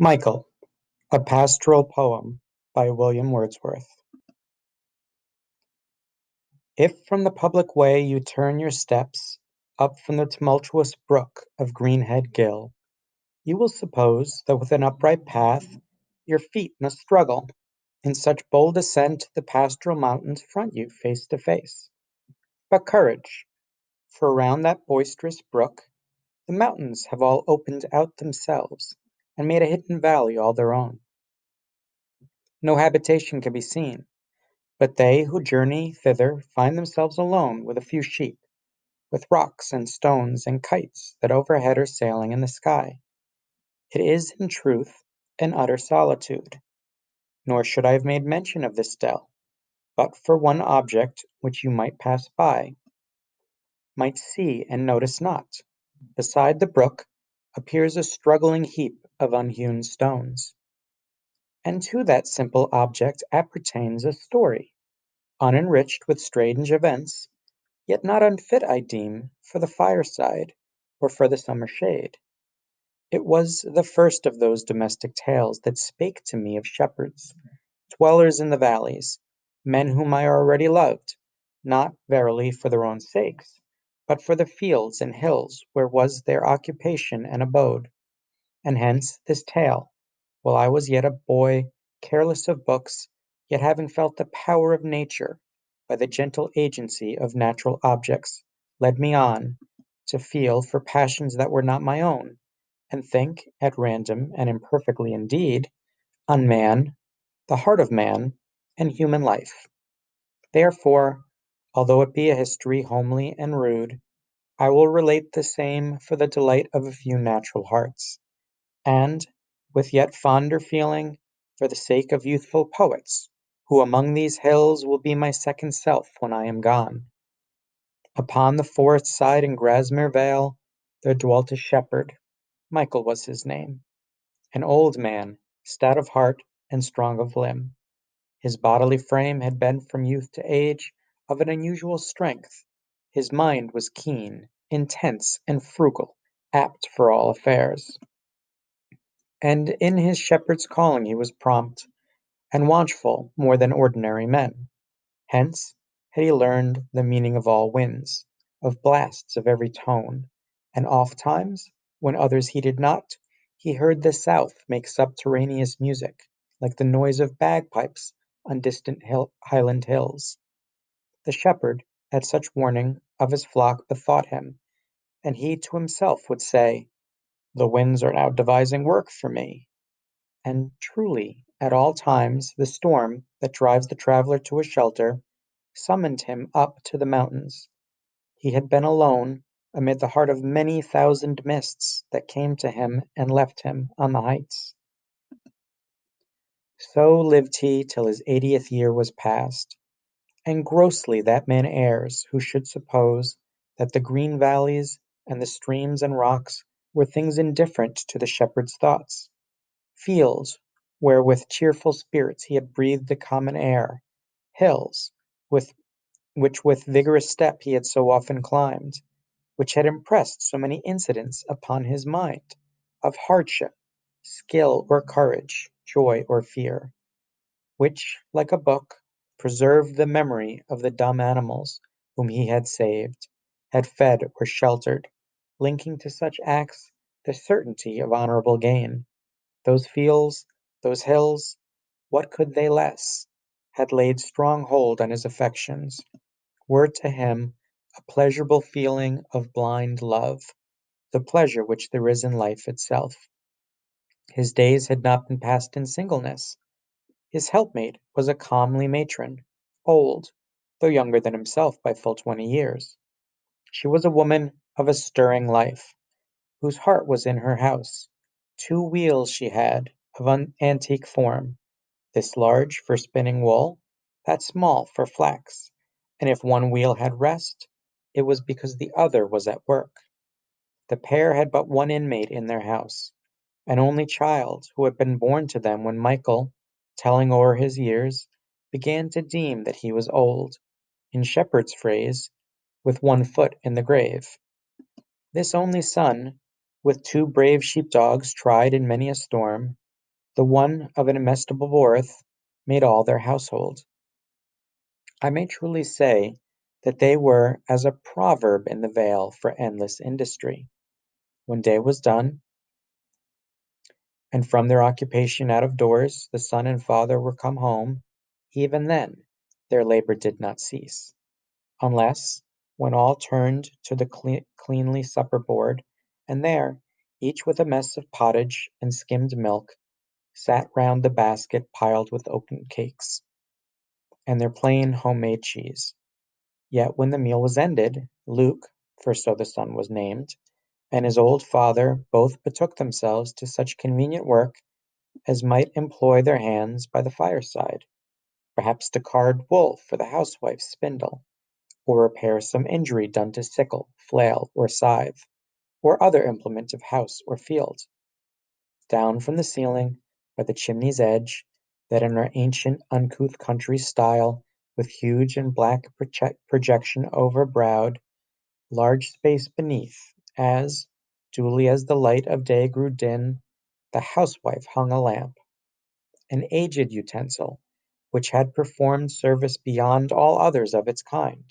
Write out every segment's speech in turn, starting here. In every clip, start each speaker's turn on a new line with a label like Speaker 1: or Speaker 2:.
Speaker 1: Michael, a pastoral poem by William Wordsworth. If from the public way you turn your steps up from the tumultuous brook of Greenhead Gill, you will suppose that with an upright path your feet must struggle. In such bold ascent the pastoral mountains front you face to face. But courage, for around that boisterous brook the mountains have all opened out themselves and made a hidden valley all their own. No habitation can be seen, but they who journey thither find themselves alone with a few sheep, with rocks and stones and kites that overhead are sailing in the sky. It is, in truth, an utter solitude. Nor should I have made mention of this dell, but for one object which you might pass by, might see and notice not. Beside the brook appears a struggling heap of unhewn stones. And to that simple object appertains a story, unenriched with strange events, yet not unfit, I deem, for the fireside, or for the summer shade. It was the first of those domestic tales that spake to me of shepherds, dwellers in the valleys, men whom I already loved, not verily for their own sakes, but for the fields and hills where was their occupation and abode. And hence this tale, while I was yet a boy, careless of books, yet having felt the power of nature, by the gentle agency of natural objects, led me on to feel for passions that were not my own, and think, at random and imperfectly indeed, on man, the heart of man, and human life. Therefore, although it be a history homely and rude, I will relate the same for the delight of a few natural hearts and, with yet fonder feeling, for the sake of youthful poets, who among these hills will be my second self when I am gone. Upon the forest side in Grasmere Vale there dwelt a shepherd, Michael was his name, an old man, stout of heart and strong of limb. His bodily frame had been from youth to age of an unusual strength. His mind was keen, intense, and frugal, apt for all affairs. And in his shepherd's calling he was prompt and watchful more than ordinary men. Hence had he learned the meaning of all winds, of blasts of every tone, and ofttimes, when others heeded not, he heard the south make subterraneous music, like the noise of bagpipes on distant highland hills. The shepherd, at such warning, of his flock bethought him, and he to himself would say, "The winds are now devising work for me." And truly, at all times, the storm that drives the traveler to a shelter summoned him up to the mountains. He had been alone amid the heart of many thousand mists that came to him and left him on the heights. So lived he till his 80th year was past, and grossly that man errs who should suppose that the green valleys and the streams and rocks were things indifferent to the shepherd's thoughts. Fields, where with cheerful spirits he had breathed the common air; hills, with which with vigorous step he had so often climbed; which had impressed so many incidents upon his mind, of hardship, skill or courage, joy or fear; which, like a book, preserved the memory of the dumb animals whom he had saved, had fed or sheltered, linking to such acts the certainty of honorable gain. Those fields, those hills, what could they less, had laid strong hold on his affections, were to him a pleasurable feeling of blind love, the pleasure which there is in life itself. His days had not been passed in singleness. His helpmate was a comely matron, old, though younger than himself by full 20 years. She was a woman of a stirring life, whose heart was in her house. Two wheels she had, of an antique form, this large for spinning wool, that small for flax, and if one wheel had rest, it was because the other was at work. The pair had but one inmate in their house, an only child who had been born to them when Michael, telling o'er his years, began to deem that he was old, in shepherd's phrase, with one foot in the grave. This only son, with two brave sheep dogs tried in many a storm, the one of inestimable worth, made all their household. I may truly say that they were as a proverb in the vale for endless industry. When day was done, and from their occupation out of doors the son and father were come home, even then their labor did not cease, unless when all turned to the cleanly supper board, and there, each with a mess of pottage and skimmed milk, sat round the basket piled with oaten cakes, and their plain home-made cheese. Yet when the meal was ended, Luke, for so the son was named, and his old father both betook themselves to such convenient work as might employ their hands by the fireside, perhaps to card wool for the housewife's spindle, or repair some injury done to sickle, flail, or scythe, or other implement of house or field. Down from the ceiling, by the chimney's edge, that in our ancient uncouth country style, with huge and black projection overbrowed, large space beneath, as, duly as the light of day grew dim, the housewife hung a lamp, an aged utensil, which had performed service beyond all others of its kind.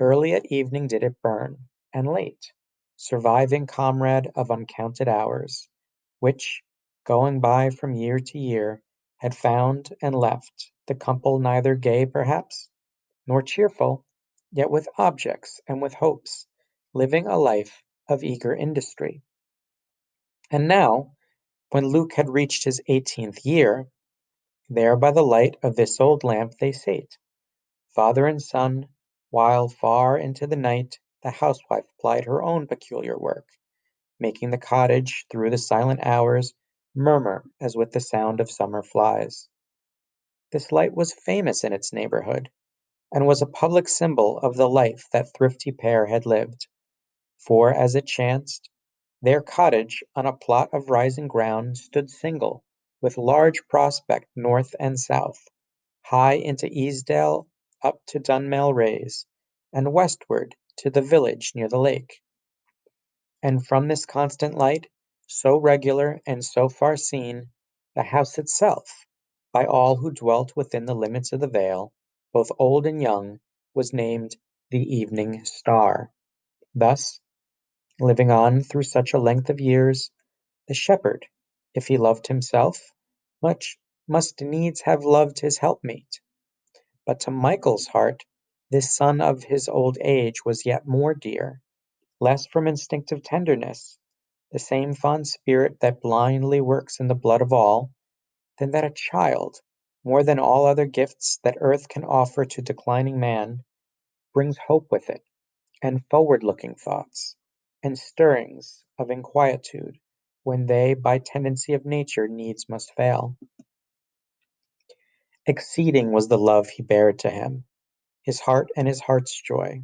Speaker 1: Early at evening did it burn, and late, surviving comrade of uncounted hours, which, going by from year to year, had found and left the couple neither gay perhaps, nor cheerful, yet with objects and with hopes, living a life of eager industry. And now, when Luke had reached his 18th year, there by the light of this old lamp they sate, father and son, while far into the night the housewife plied her own peculiar work, making the cottage through the silent hours murmur as with the sound of summer flies. This light was famous in its neighborhood, and was a public symbol of the life that thrifty pair had lived, for as it chanced, their cottage on a plot of rising ground stood single, with large prospect north and south, high into Easdale up to Dunmail Raise, and westward to the village near the lake. And from this constant light, so regular and so far seen, the house itself, by all who dwelt within the limits of the vale, both old and young, was named the Evening Star. Thus, living on through such a length of years, the shepherd, if he loved himself, much must needs have loved his helpmate. But to Michael's heart, this son of his old age was yet more dear, less from instinctive tenderness, the same fond spirit that blindly works in the blood of all, than that a child, more than all other gifts that earth can offer to declining man, brings hope with it, and forward-looking thoughts, and stirrings of inquietude, when they by tendency of nature needs must fail. Exceeding was the love he bare to him, his heart and his heart's joy.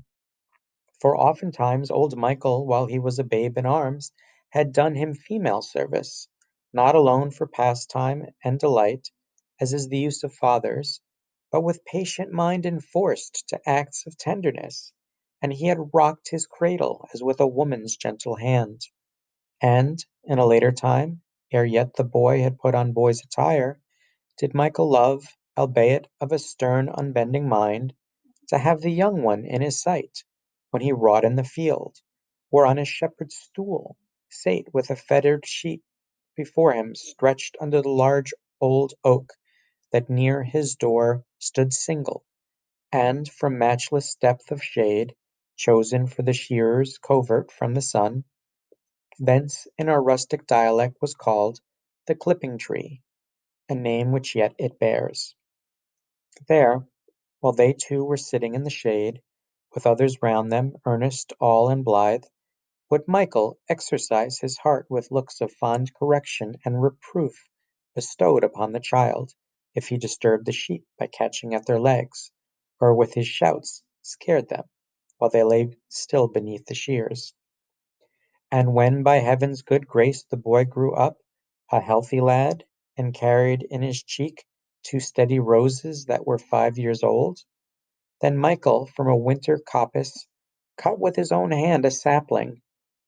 Speaker 1: For oftentimes old Michael, while he was a babe in arms, had done him female service, not alone for pastime and delight, as is the use of fathers, but with patient mind enforced to acts of tenderness, and he had rocked his cradle as with a woman's gentle hand. And, in a later time, ere yet the boy had put on boy's attire, did Michael love, albeit of a stern unbending mind, to have the young one in his sight, when he wrought in the field, or on his shepherd's stool sate with a fettered sheep before him stretched under the large old oak that near his door stood single, and from matchless depth of shade, chosen for the shearer's covert from the sun, thence in our rustic dialect was called the clipping tree, a name which yet it bears. There, while they two were sitting in the shade, with others round them, earnest all and blithe, would Michael exercise his heart with looks of fond correction and reproof bestowed upon the child, if he disturbed the sheep by catching at their legs, or with his shouts scared them, while they lay still beneath the shears. And when by heaven's good grace the boy grew up, a healthy lad, and carried in his cheek two steady roses that were 5 years old, then Michael from a winter coppice cut with his own hand a sapling,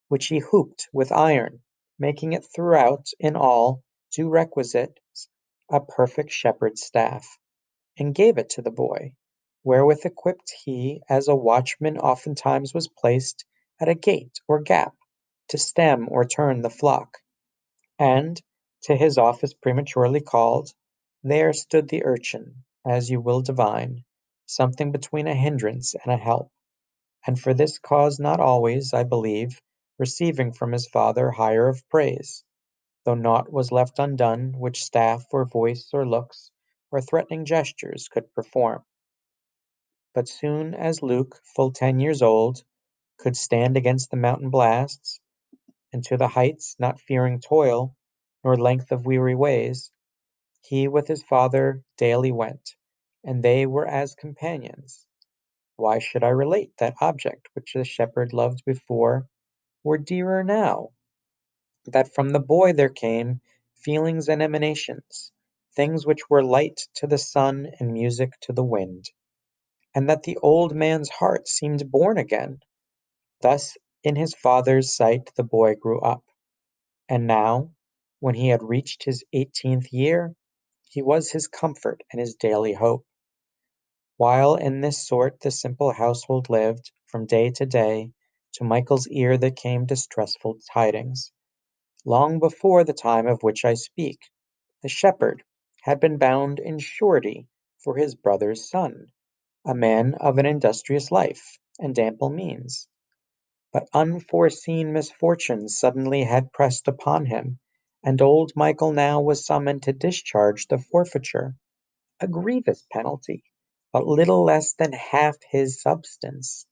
Speaker 1: which he hooped with iron, making it throughout in all two requisites, a perfect shepherd's staff, and gave it to the boy, wherewith equipped he as a watchman oftentimes was placed at a gate or gap, to stem or turn the flock. And, to his office prematurely called, there stood the urchin, as you will divine, something between a hindrance and a help, and for this cause not always, I believe, receiving from his father hire of praise, though naught was left undone which staff or voice or looks or threatening gestures could perform. But soon as Luke, full 10 years old, could stand against the mountain blasts, and to the heights, not fearing toil, nor length of weary ways, he with his father daily went, and they were as companions. Why should I relate that object which the shepherd loved before were dearer now? That from the boy there came feelings and emanations, things which were light to the sun and music to the wind, and that the old man's heart seemed born again. Thus in his father's sight the boy grew up, and now, when he had reached his 18th year, he was his comfort and his daily hope. While in this sort the simple household lived, from day to day, to Michael's ear there came distressful tidings. Long before the time of which I speak, the shepherd had been bound in surety for his brother's son, a man of an industrious life and ample means. But unforeseen misfortunes suddenly had pressed upon him, and old Michael now was summoned to discharge the forfeiture, a grievous penalty, but little less than half his substance.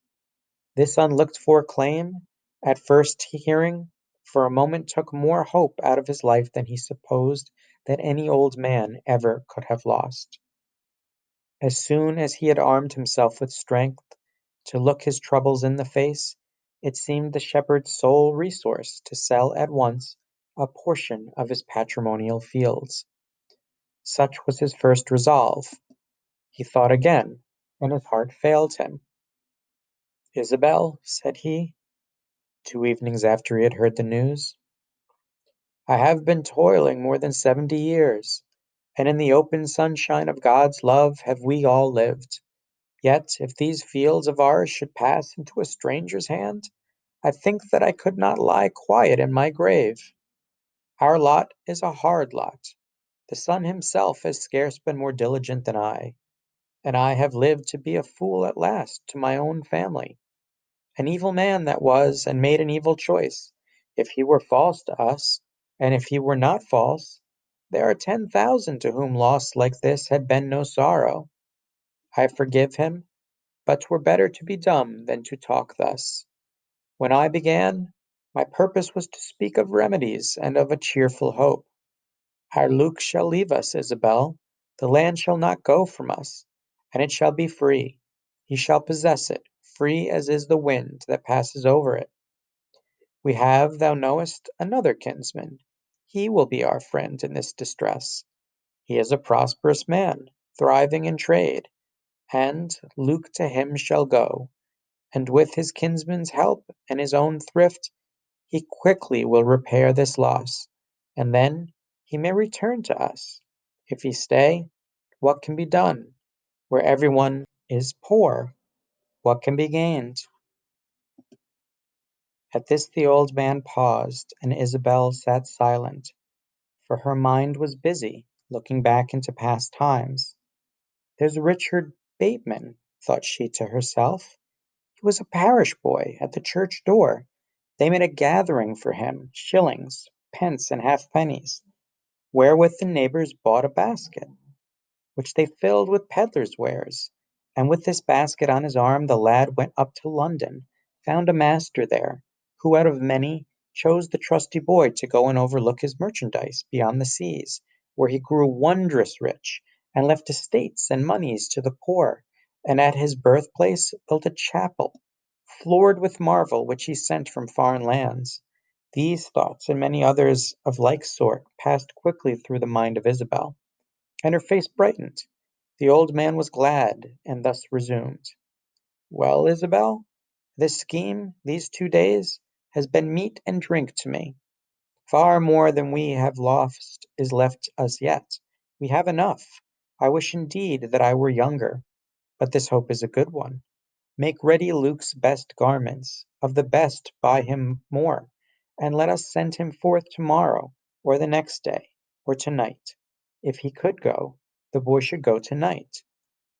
Speaker 1: This unlooked for claim, at first hearing, for a moment took more hope out of his life than he supposed that any old man ever could have lost. As soon as he had armed himself with strength to look his troubles in the face, it seemed the shepherd's sole resource to sell at once a portion of his patrimonial fields. Such was his first resolve. He thought again, and his heart failed him. "Isabel," said he, 2 evenings after he had heard the news, "I have been toiling more than 70 years, and in the open sunshine of God's love have we all lived. Yet, if these fields of ours should pass into a stranger's hand, I think that I could not lie quiet in my grave. Our lot is a hard lot. The son himself has scarce been more diligent than I, and I have lived to be a fool at last to my own family. An evil man that was, and made an evil choice. If he were false to us, and if he were not false, there are 10,000 to whom loss like this had been no sorrow. I forgive him, but 'twere better to be dumb than to talk thus. When I began, my purpose was to speak of remedies and of a cheerful hope. Our Luke shall leave us, Isabel. The land shall not go from us, and it shall be free. He shall possess it, free as is the wind that passes over it. We have, thou knowest, another kinsman. He will be our friend in this distress. He is a prosperous man, thriving in trade, and Luke to him shall go, and with his kinsman's help and his own thrift he quickly will repair this loss, and then he may return to us. If he stay, what can be done? Where everyone is poor, what can be gained?" At this the old man paused, and Isabel sat silent, for her mind was busy, looking back into past times. "There's Richard Bateman," thought she to herself. "He was a parish boy at the church door. They made a gathering for him, shillings, pence, and halfpennies, wherewith the neighbors bought a basket, which they filled with peddlers' wares, and with this basket on his arm the lad went up to London, found a master there, who out of many chose the trusty boy to go and overlook his merchandise beyond the seas, where he grew wondrous rich, and left estates and moneys to the poor, and at his birthplace built a chapel, floored with marvel which he sent from foreign lands." These thoughts and many others of like sort passed quickly through the mind of Isabel, and her face brightened. The old man was glad, and thus resumed: "Well, Isabel, this scheme, these 2 days, has been meat and drink to me. Far more than we have lost is left us yet. We have enough. I wish indeed that I were younger, but this hope is a good one. Make ready Luke's best garments, of the best buy him more, and let us send him forth tomorrow, or the next day, or tonight. If he could go, the boy should go tonight.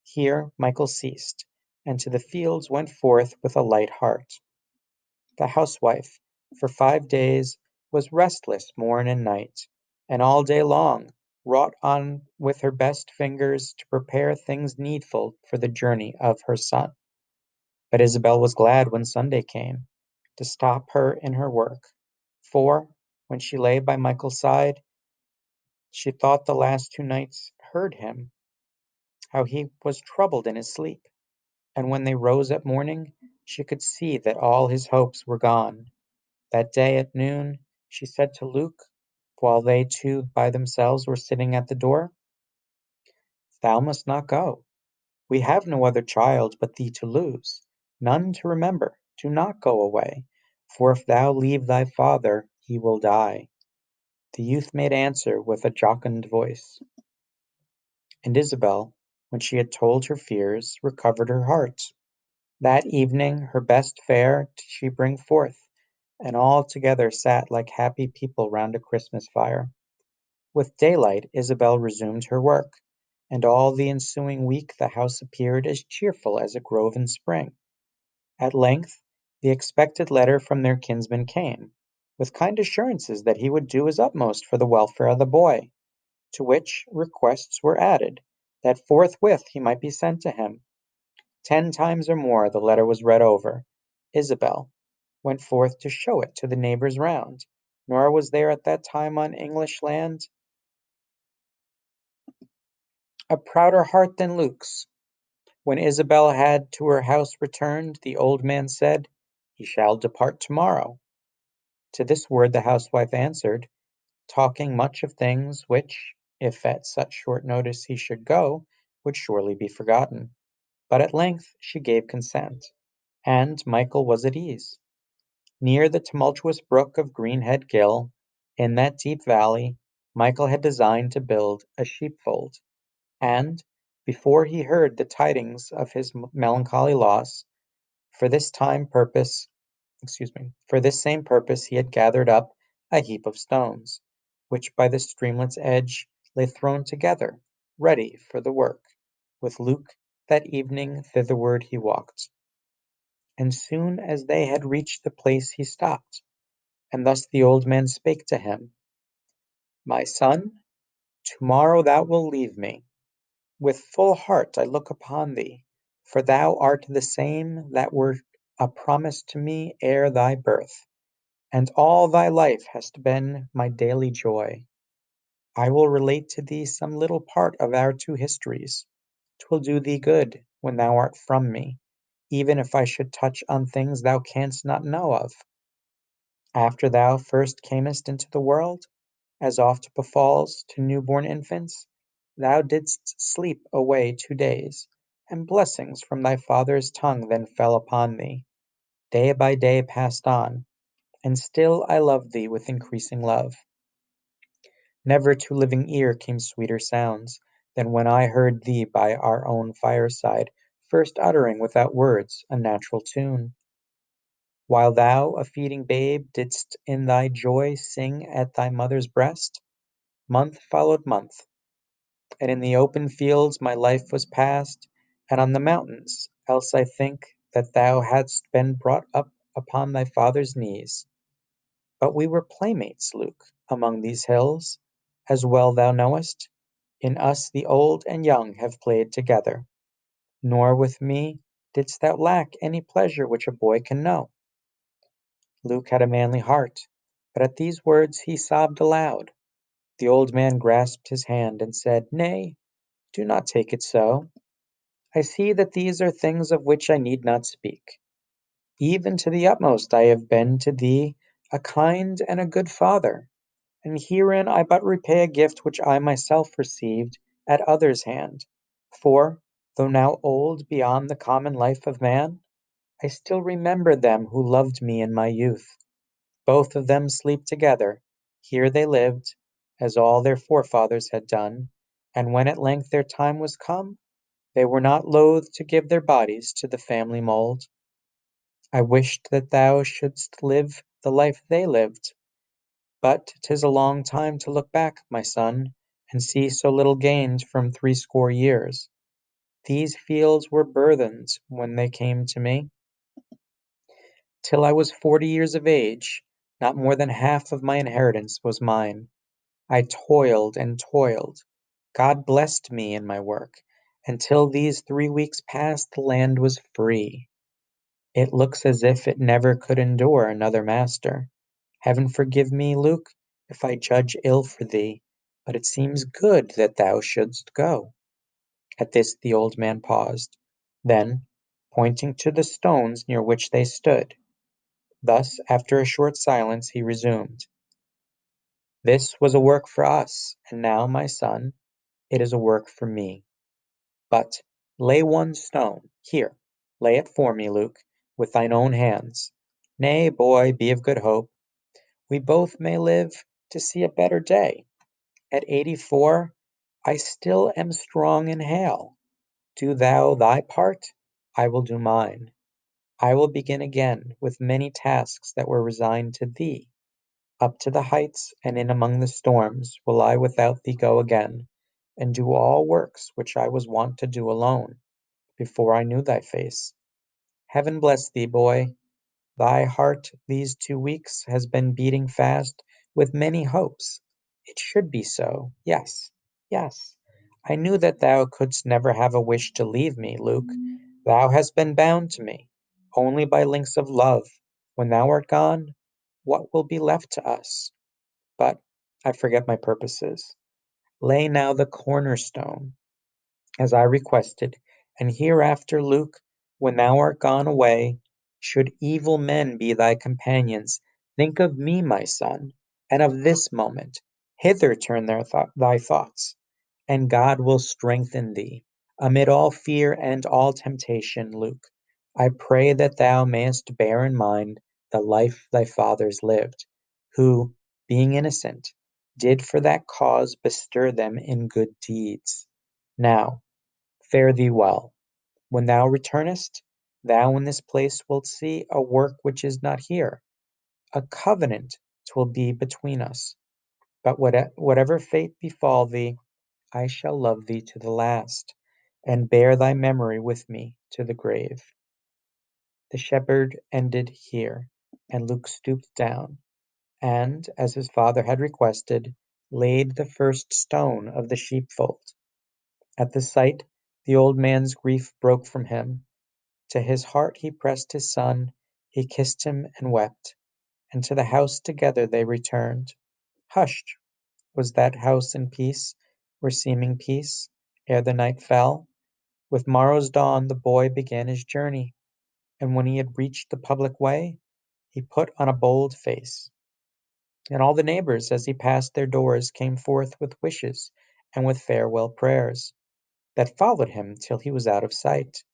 Speaker 1: Here Michael ceased, and to the fields went forth with a light heart. The housewife, for 5 days, was restless morn and night, and all day long wrought on with her best fingers to prepare things needful for the journey of her son. But Isabel was glad when Sunday came, to stop her in her work, for, when she lay by Michael's side, she thought the last 2 nights heard him, how he was troubled in his sleep, and when they rose at morning, she could see that all his hopes were gone. That day at noon, she said to Luke, while they two by themselves were sitting at the door, "Thou must not go. We have no other child but thee to lose, none to remember. Do not go away, for if thou leave thy father, he will die." The youth made answer with a jocund voice, and Isabel, when she had told her fears, recovered her heart. That evening her best fare did she bring forth, and all together sat like happy people round a Christmas fire. With daylight Isabel resumed her work, and all the ensuing week the house appeared as cheerful as a grove in spring. At length the expected letter from their kinsman came, with kind assurances that he would do his utmost for the welfare of the boy, to which requests were added, that forthwith he might be sent to him. 10 times or more the letter was read over. Isabel went forth to show it to the neighbors round, nor was there at that time on English land a prouder heart than Luke's. When Isabel had to her house returned, the old man said, "He shall depart tomorrow." To this word the housewife answered, talking much of things which, if at such short notice he should go, would surely be forgotten. But at length she gave consent, and Michael was at ease. Near the tumultuous brook of Greenhead Gill, in that deep valley, Michael had designed to build a sheepfold, and, before he heard the tidings of his melancholy loss, for this time purpose, for this same purpose he had gathered up a heap of stones, which by the streamlet's edge lay thrown together, ready for the work. With Luke that evening thitherward he walked, and soon as they had reached the place he stopped, and thus the old man spake to him, "My son, tomorrow thou wilt leave me. With full heart I look upon thee, for thou art the same that were a promise to me ere thy birth, and all thy life hast been my daily joy. I will relate to thee some little part of our two histories. 'Twill do thee good when thou art from me, even if I should touch on things thou canst not know of. After thou first camest into the world, as oft befalls to new-born infants, thou didst sleep away 2 days, and blessings from thy father's tongue then fell upon thee. Day by day passed on, and still I loved thee with increasing love. Never to living ear came sweeter sounds than when I heard thee by our own fireside, first uttering without words a natural tune. While thou, a feeding babe, didst in thy joy sing at thy mother's breast, month followed month, and in the open fields my life was passed, and on the mountains, else I think that thou hadst been brought up upon thy father's knees. But we were playmates, Luke, among these hills, as well thou knowest. In us the old and young have played together, nor with me didst thou lack any pleasure which a boy can know." Luke had a manly heart, but at these words he sobbed aloud. The old man grasped his hand and said, "Nay, do not take it so. I see that these are things of which I need not speak. Even to the utmost I have been to thee a kind and a good father, and herein I but repay a gift which I myself received at others' hand. For, though now old beyond the common life of man, I still remember them who loved me in my youth. Both of them sleep together, Here they lived, as all their forefathers had done, and when at length their time was come, they were not loath to give their bodies to the family mould. I wished that thou shouldst live the life they lived, but 'tis a long time to look back, my son, and see so little gained from threescore years. These fields were burthens when they came to me. Till I was 40 years of age, not more than half of my inheritance was mine. I toiled and toiled. God blessed me in my work, and till these 3 weeks past the land was free. It looks as if it never could endure another master. Heaven forgive me, Luke, if I judge ill for thee, but it seems good that thou shouldst go. At this the old man paused. Then, pointing to the stones near which they stood, thus after a short silence he resumed: This was a work for us, and now, my son, it is a work for me. But lay one stone. Here, lay it for me, Luke, with thine own hands. Nay, boy, be of good hope. We both may live to see a better day. At 84, I still am strong and hale. Do thou thy part, I will do mine. I will begin again with many tasks that were resigned to thee. Up to the heights and in among the storms will I without thee go again, and do all works which I was wont to do alone, before I knew thy face. Heaven bless thee, boy. Thy heart these 2 weeks has been beating fast with many hopes. It should be so. Yes, yes. I knew that thou couldst never have a wish to leave me, Luke. Thou hast been bound to me, only by links of love. When thou art gone, what will be left to us? But I forget my purposes. Lay now the cornerstone, as I requested, and hereafter, Luke, when thou art gone away, should evil men be thy companions, think of me, my son, and of this moment. Hither turn thy thoughts, and God will strengthen thee. Amid all fear and all temptation, Luke, I pray that thou mayest bear in mind the life thy fathers lived, who, being innocent, did for that cause bestir them in good deeds. Now, fare thee well. When thou returnest, thou in this place wilt see a work which is not here. A covenant 'twill be between us. But whatever fate befall thee, I shall love thee to the last, and bear thy memory with me to the grave. The shepherd ended here, and Luke stooped down, and, as his father had requested, laid the first stone of the sheepfold. At the sight, the old man's grief broke from him. To his heart he pressed his son, he kissed him and wept, and to the house together they returned. Hushed was that house in peace, or seeming peace, ere the night fell. With morrow's dawn the boy began his journey, and when he had reached the public way, he put on a bold face. And all the neighbors, as he passed their doors, came forth with wishes and with farewell prayers, that followed him till he was out of sight.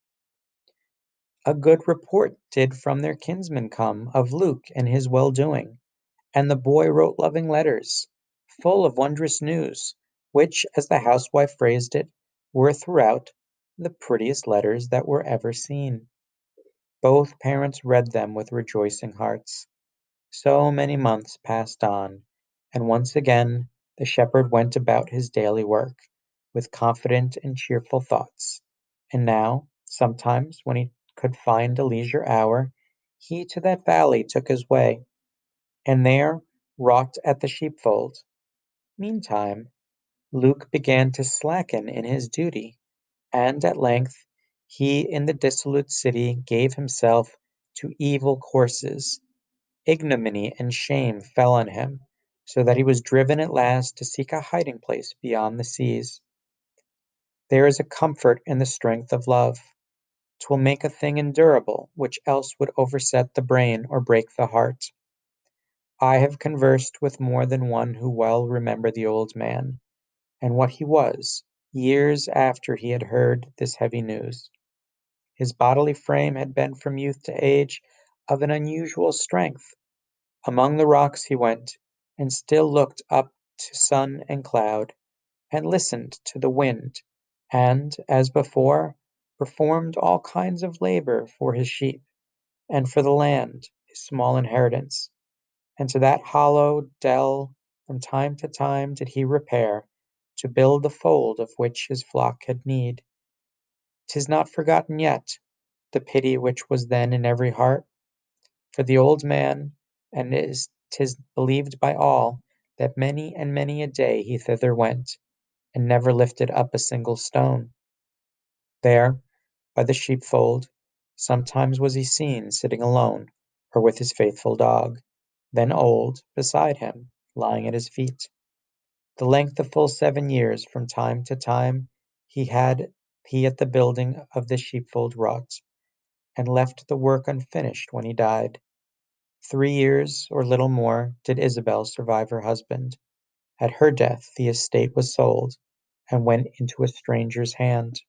Speaker 1: A good report did from their kinsmen come of Luke and his well-doing, and the boy wrote loving letters, full of wondrous news, which, as the housewife phrased it, were throughout the prettiest letters that were ever seen. Both parents read them with rejoicing hearts. So many months passed on, and once again the shepherd went about his daily work, with confident and cheerful thoughts. And now, sometimes, when he could find a leisure hour, he to that valley took his way, and there wrought at the sheepfold. Meantime, Luke began to slacken in his duty, and at length he in the dissolute city gave himself to evil courses. Ignominy and shame fell on him, so that he was driven at last to seek a hiding place beyond the seas. There is a comfort in the strength of love. 'Twill make a thing endurable, which else would overset the brain or break the heart. I have conversed with more than one who well remember the old man, and what he was, years after he had heard this heavy news. His bodily frame had been from youth to age of an unusual strength. Among the rocks he went, and still looked up to sun and cloud, and listened to the wind, and, as before, performed all kinds of labor for his sheep, and for the land, his small inheritance. And to that hollow dell from time to time did he repair, to build the fold of which his flock had need. 'Tis not forgotten yet, the pity which was then in every heart for the old man, and 'tis believed by all, that many and many a day he thither went, and never lifted up a single stone. There, by the sheepfold, sometimes was he seen sitting alone, or with his faithful dog, then old, beside him, lying at his feet. The length of full 7 years from time to time he at the building of the sheepfold wrought, and left the work unfinished when he died. 3 years, or little more, did Isabel survive her husband. At her death the estate was sold, and went into a stranger's hand.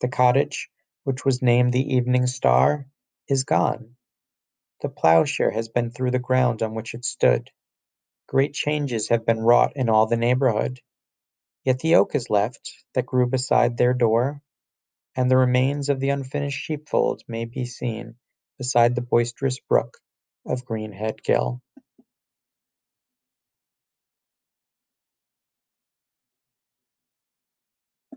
Speaker 1: The cottage, which was named the Evening Star, is gone. The ploughshare has been through the ground on which it stood. Great changes have been wrought in all the neighborhood. Yet the oak is left, that grew beside their door, and the remains of the unfinished sheepfold may be seen beside the boisterous brook of Greenhead Gill.